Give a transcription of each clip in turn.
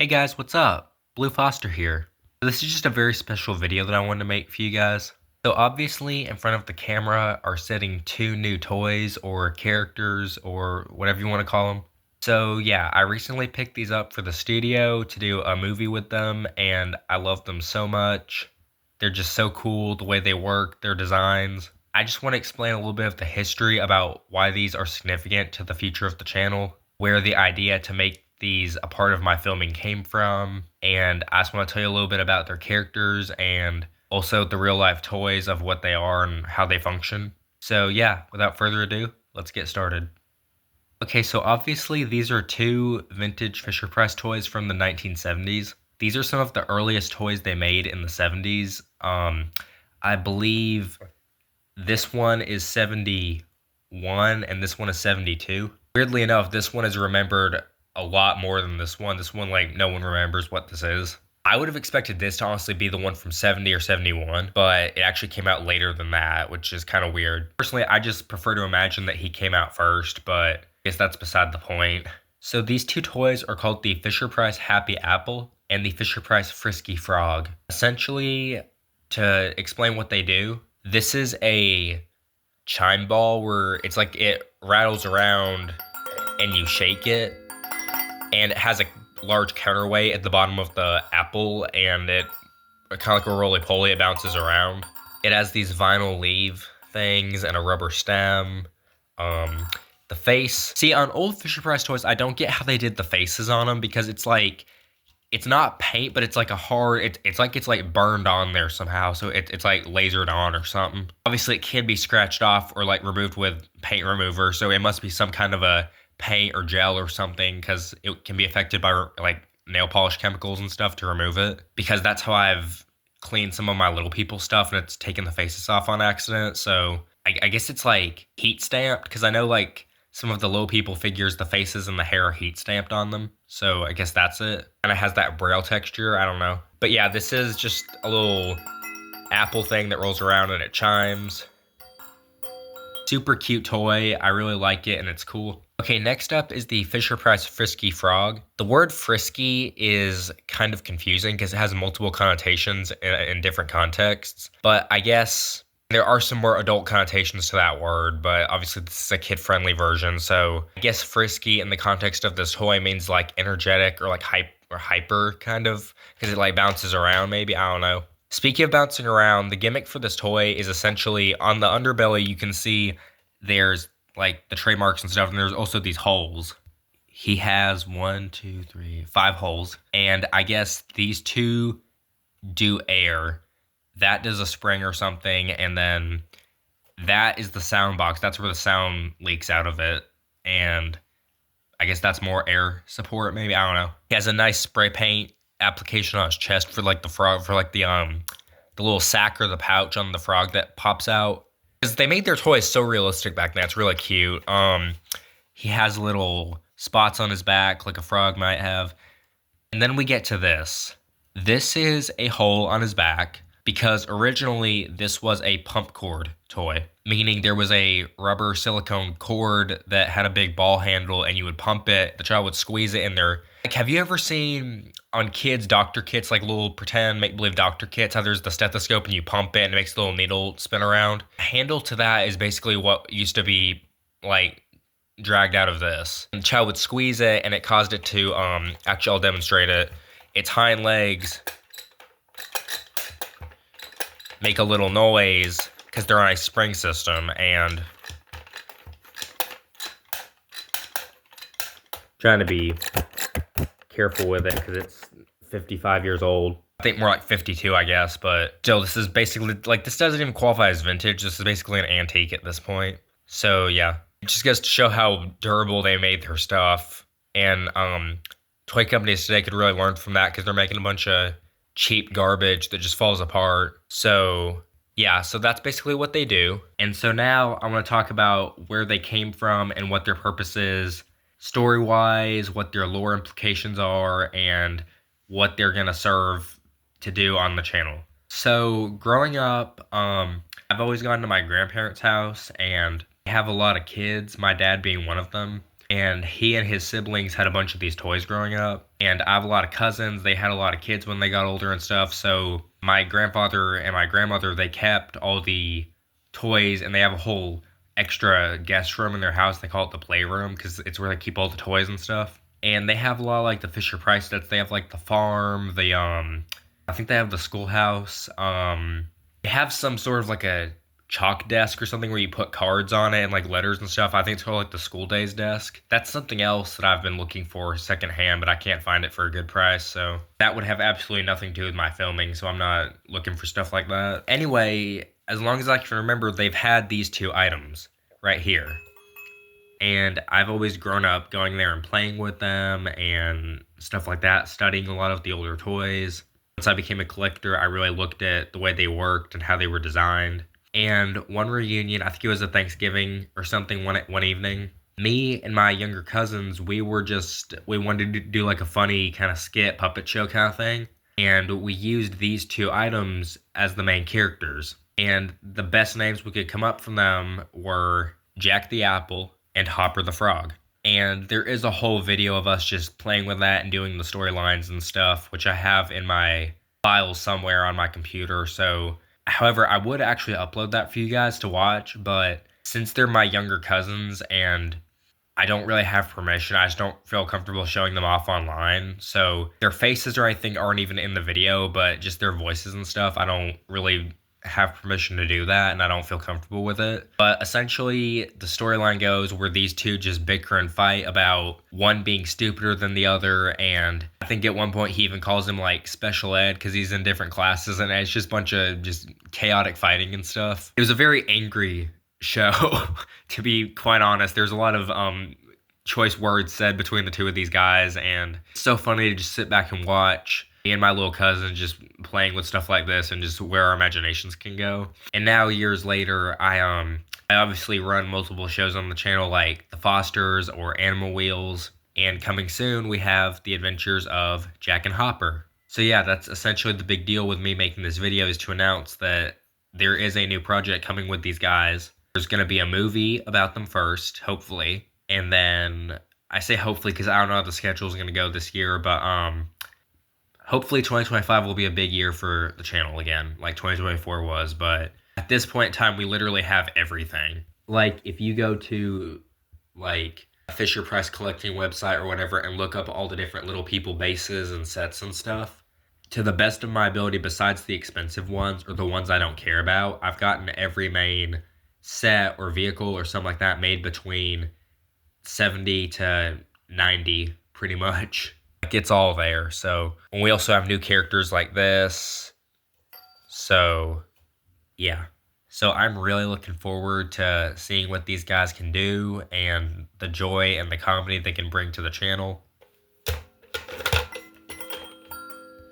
Hey guys, what's up? Blue Foster here. This is just a very special video that I wanted to make for you guys. So obviously in front of the camera are sitting two new toys or characters or whatever you want to call them. So yeah, I recently picked these up for the studio to do a movie with them and I love them so much. They're just so cool, the way they work, their designs. I just want to explain a little bit of the history about why these are significant to the future of the channel, where the idea to make these a part of my filming came from, and I just want to tell you a little bit about their characters and also the real life toys of what they are and how they function. So yeah, without further ado, let's get started. Okay, so obviously these are two vintage Fisher-Price toys from the 1970s. These are some of the earliest toys they made in the 70s. I believe this one is 71 and this one is 72. Weirdly enough, this one is remembered a lot more than this one. This one, like, no one remembers what this is. I would have expected this to honestly be the one from 70 or 71, but it actually came out later than that, which is kind of weird. Personally, I just prefer to imagine that he came out first, but I guess that's beside the point. So these two toys are called the Fisher-Price Happy Apple and the Fisher-Price Frisky Frog. Essentially, to explain what they do, this is a chime ball where it's like it rattles around and you shake it, and it has a large counterweight at the bottom of the apple, and it kind of like a roly-poly, it bounces around. It has these vinyl leaf things and a rubber stem. The face. See, on old Fisher-Price toys, I don't get how they did the faces on them, because it's like, it's not paint, but it's like a hard, it's like burned on there somehow, so it's like lasered on or something. Obviously, it can be scratched off or like removed with paint remover, so it must be some kind of a paint or gel or something, because it can be affected by like nail polish chemicals and stuff to remove it, because that's how I've cleaned some of my Little People stuff, and it's taken the faces off on accident. So I guess it's like heat stamped, because I know like some of the Little People figures, the faces and the hair are heat stamped on them. So I guess that's it. And it has that braille texture. I don't know. But yeah, this is just a little apple thing that rolls around and it chimes. Super cute toy. I really like it and it's cool. Okay, next up is the Fisher-Price Frisky Frog. The word frisky is kind of confusing because it has multiple connotations in different contexts. But I guess there are some more adult connotations to that word, but obviously this is a kid-friendly version, so I guess frisky in the context of this toy means like energetic or like hyper kind of, because it like bounces around maybe, I don't know. Speaking of bouncing around, the gimmick for this toy is essentially on the underbelly you can see there's like the trademarks and stuff, and there's also these holes. He has 5 holes, and I guess these two do air. That does a spring or something, and then that is the sound box. That's where the sound leaks out of it, and I guess that's more air support, maybe, I don't know. He has a nice spray paint application on his chest for like the frog, for like the little sack or the pouch on the frog that pops out. Because they made their toys so realistic back then, it's really cute. He has little spots on his back like a frog might have. And then we get to this. This is a hole on his back, because originally this was a pump cord toy, meaning there was a rubber silicone cord that had a big ball handle and you would pump it, the child would squeeze it in there. Like, have you ever seen on kids' doctor kits, like little pretend make-believe doctor kits, how there's the stethoscope and you pump it and it makes the little needle spin around? A handle to that is basically what used to be like dragged out of this. And the child would squeeze it and it caused it to, actually I'll demonstrate it. Its hind legs make a little noise because they're on a spring system, and trying to be careful with it because it's 55 years old. I think more like 52, I guess, but still, this is basically, like, this doesn't even qualify as vintage. This is basically an antique at this point. So yeah, it just goes to show how durable they made their stuff, and toy companies today could really learn from that because they're making a bunch of cheap garbage that just falls apart. So yeah, so that's basically what they do. And so now I want to talk about where they came from and what their purpose is, story-wise, what their lore implications are, and what they're going to serve to do on the channel. So growing up, I've always gone to my grandparents' house, and I have a lot of kids, my dad being one of them. And he and his siblings had a bunch of these toys growing up. And I have a lot of cousins. They had a lot of kids when they got older and stuff. So my grandfather and my grandmother, they kept all the toys, and they have a whole extra guest room in their house. They call it the playroom because it's where they keep all the toys and stuff. And they have a lot of like the Fisher Price sets. They have like the farm, the I think they have the schoolhouse. They have some sort of like a chalk desk or something where you put cards on it and like letters and stuff. I think it's called like the school days desk. That's something else that I've been looking for secondhand, but I can't find it for a good price. So that would have absolutely nothing to do with my filming. So I'm not looking for stuff like that. Anyway, as long as I can remember, they've had these two items right here. And I've always grown up going there and playing with them and stuff like that, studying a lot of the older toys. Once I became a collector, I really looked at the way they worked and how they were designed. And one reunion, I think it was a Thanksgiving or something one evening, me and my younger cousins, we wanted to do like a funny kind of skit puppet show kind of thing. And we used these two items as the main characters. And the best names we could come up from them were Jack the Apple and Hopper the Frog. And there is a whole video of us just playing with that and doing the storylines and stuff, which I have in my files somewhere on my computer. So, however, I would actually upload that for you guys to watch, but since they're my younger cousins and I don't really have permission, I just don't feel comfortable showing them off online. So their faces or anything aren't even in the video, but just their voices and stuff, I don't really have permission to do that, and I don't feel comfortable with it. But essentially, the storyline goes where these two just bicker and fight about one being stupider than the other, and I think at one point he even calls him like special ed because he's in different classes, and it's just a bunch of just chaotic fighting and stuff. It was a very angry show, to be quite honest. There's a lot of choice words said between the two of these guys, and it's so funny to just sit back and watch me and my little cousin just playing with stuff like this and just where our imaginations can go. And now years later, I obviously run multiple shows on the channel like The Fosters or Animal Wheels, and coming soon we have The Adventures of Jack and Hopper. So yeah, that's essentially the big deal with me making this video, is to announce that there is a new project coming with these guys. There's going to be a movie about them first, hopefully, and then I say hopefully because I don't know how the schedule is going to go this year, but hopefully 2025 will be a big year for the channel again, like 2024 was. But at this point in time, we literally have everything. Like, if you go to, like, a Fisher Price collecting website or whatever and look up all the different little people bases and sets and stuff, to the best of my ability, besides the expensive ones or the ones I don't care about, I've gotten every main set or vehicle or something like that made between 70 to 90, pretty much. Like, it's all there. So, and we also have new characters like this. So, yeah. So I'm really looking forward to seeing what these guys can do and the joy and the comedy they can bring to the channel.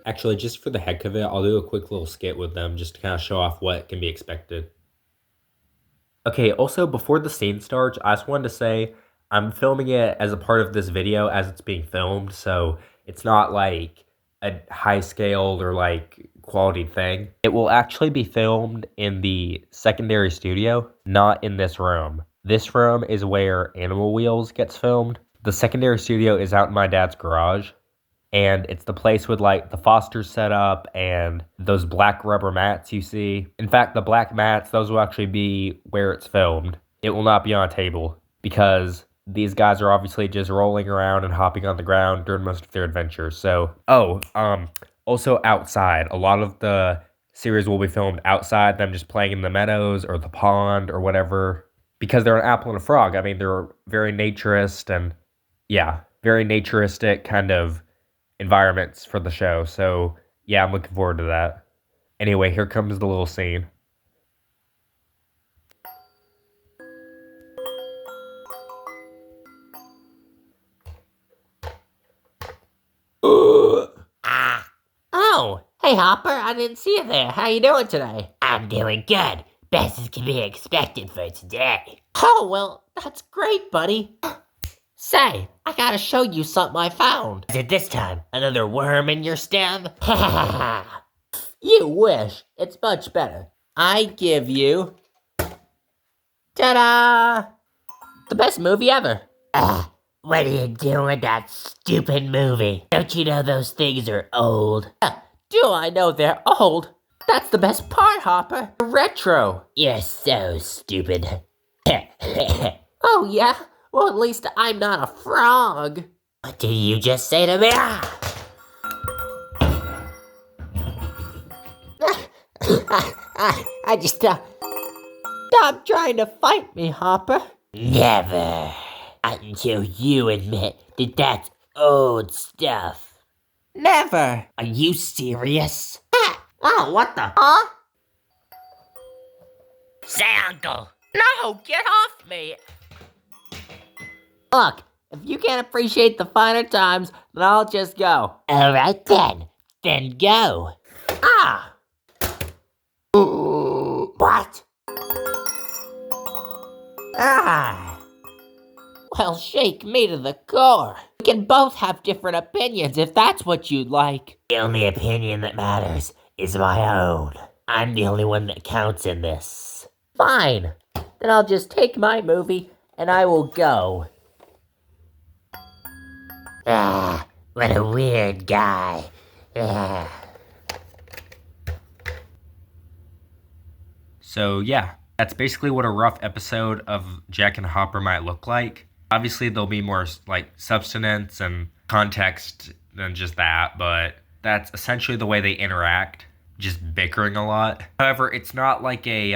Actually, just for the heck of it, I'll do a quick little skit with them just to kind of show off what can be expected. Okay, also, before the scene starts, I just wanted to say I'm filming it as a part of this video as it's being filmed, so it's not like a high scale or like quality thing. It will actually be filmed in the secondary studio, not in this room. This room is where Animal Wheels gets filmed. The secondary studio is out in my dad's garage, and it's the place with like the Fosters set up and those black rubber mats you see. In fact, the black mats, those will actually be where it's filmed. It will not be on a table because these guys are obviously just rolling around and hopping on the ground during most of their adventures. So, also outside. A lot of the series will be filmed outside, them just playing in the meadows or the pond or whatever. Because they're an apple and a frog. I mean, they're very naturist and, yeah, very naturistic kind of environments for the show. So, yeah, I'm looking forward to that. Anyway, here comes the little scene. Oh, hey Hopper, I didn't see you there. How you doing today? I'm doing good. Best as can be expected for today. Oh, well, that's great, buddy. Say, I gotta show you something I found. Is it this time another worm in your stem? You wish. It's much better. I give you... Ta-da! The best movie ever. What are you doing with that stupid movie? Don't you know those things are old? Do I know they're old? That's the best part, Hopper. Retro. You're so stupid. Oh, yeah? Well, at least I'm not a frog. What did you just say to me? I just, stop trying to fight me, Hopper. Never. Until you admit that that's old stuff. Never. Are you serious? Oh, what the? Huh? Say, Uncle. No, get off me. Look, if you can't appreciate the finer times, then I'll just go. All right then. Then go. Ah! What? Ah! Well, shake me to the core. We can both have different opinions if that's what you'd like. The only opinion that matters is my own. I'm the only one that counts in this. Fine. Then I'll just take my movie and I will go. Ah, what a weird guy. Ah. So yeah, that's basically what a rough episode of Jack and Hopper might look like. Obviously, there'll be more like substance and context than just that, but that's essentially the way they interact, just bickering a lot. However, it's not like a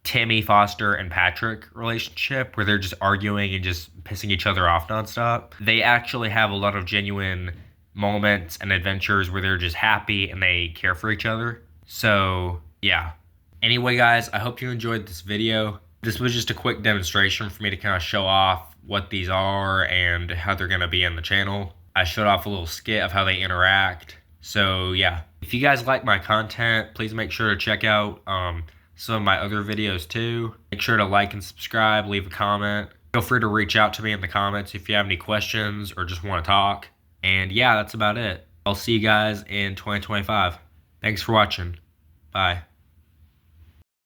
Timmy, Foster, and Patrick relationship where they're just arguing and just pissing each other off nonstop. They actually have a lot of genuine moments and adventures where they're just happy and they care for each other. So yeah. Anyway, guys, I hope you enjoyed this video. This was just a quick demonstration for me to kind of show off what these are and how they're going to be in the channel. I showed off a little skit of how they interact. So yeah, if you guys like my content, please make sure to check out some of my other videos too. Make sure to like and subscribe, leave a comment. Feel free to reach out to me in the comments if you have any questions or just want to talk. And yeah, that's about it. I'll see you guys in 2025. Thanks for watching. Bye.